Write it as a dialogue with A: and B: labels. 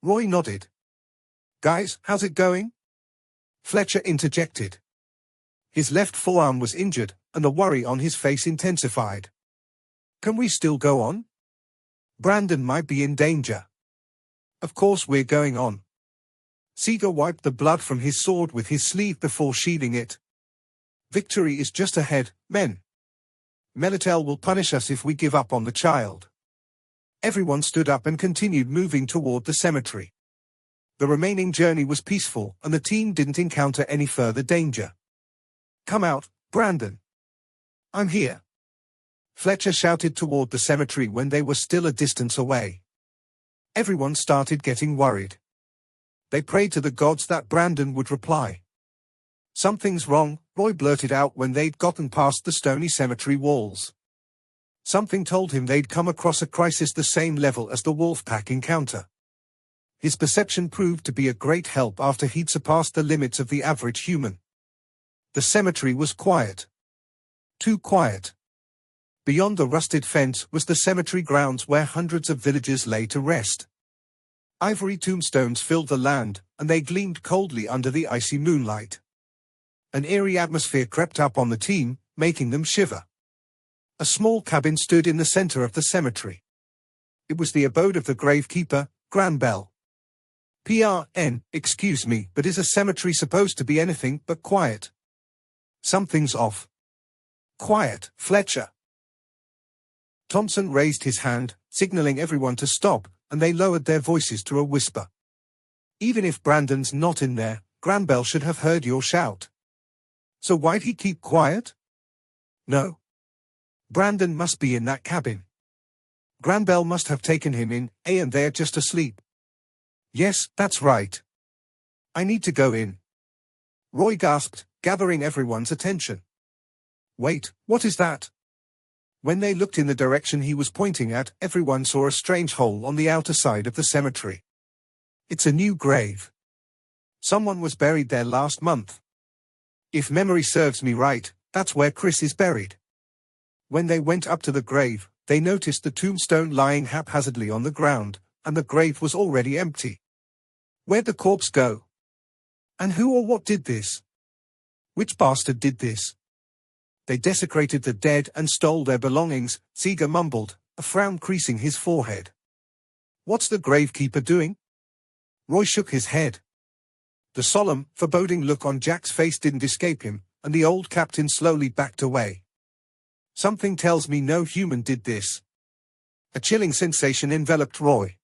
A: Roy nodded. Guys, how's it going? Fletcher interjected. His left forearm was injured, and the worry on his face intensified. Can we still go on? Brandon might be in danger. Of course we're going on. Seeger wiped the blood from his sword with his sleeve before sheathing it. Victory is just ahead, men. Melitel will punish us if we give up on the child. Everyone stood up and continued moving toward the cemetery. The remaining journey was peaceful, and the team didn't encounter any further danger. Come out, Brandon. I'm here. Fletcher shouted toward the cemetery when they were still a distance away. Everyone started getting worried. They prayed to the gods that Brandon would reply. Something's wrong, Roy blurted out when they'd gotten past the stony cemetery walls. Something told him they'd come across a crisis the same level as the Wolfpack encounter. His perception proved to be a great help after he'd surpassed the limits of the average human. The cemetery was quiet. Too quiet. Beyond the rusted fence was the cemetery grounds where hundreds of villagers lay to rest. Ivory tombstones filled the land, and they gleamed coldly under the icy moonlight. An eerie atmosphere crept up on the team, making them shiver. A small cabin stood in the center of the cemetery. It was the abode of the gravekeeper, Granbell. PRN, excuse me, but is a cemetery supposed to be anything but quiet? Something's off. Quiet, Fletcher. Thompson raised his hand, signaling everyone to stop, and they lowered their voices to a whisper. Even if Brandon's not in there, Granbell should have heard your shout. So why'd he keep quiet? No. Brandon must be in that cabin. Granbell must have taken him in, and they're just asleep. Yes, that's right. I need to go in. Roy gasped, gathering everyone's attention. Wait, what is that? When they looked in the direction he was pointing at, everyone saw a strange hole on the outer side of the cemetery. It's a new grave. Someone was buried there last month. If memory serves me right, that's where Chris is buried. When they went up to the grave, they noticed the tombstone lying haphazardly on the ground, and the grave was already empty. Where'd the corpse go? And who or what did this? Which bastard did this? They desecrated the dead and stole their belongings, Seeger mumbled, a frown creasing his forehead. What's the gravekeeper doing? Roy shook his head. The solemn, foreboding look on Jack's face didn't escape him, and the old captain slowly backed away. Something tells me no human did this. A chilling sensation enveloped Roy.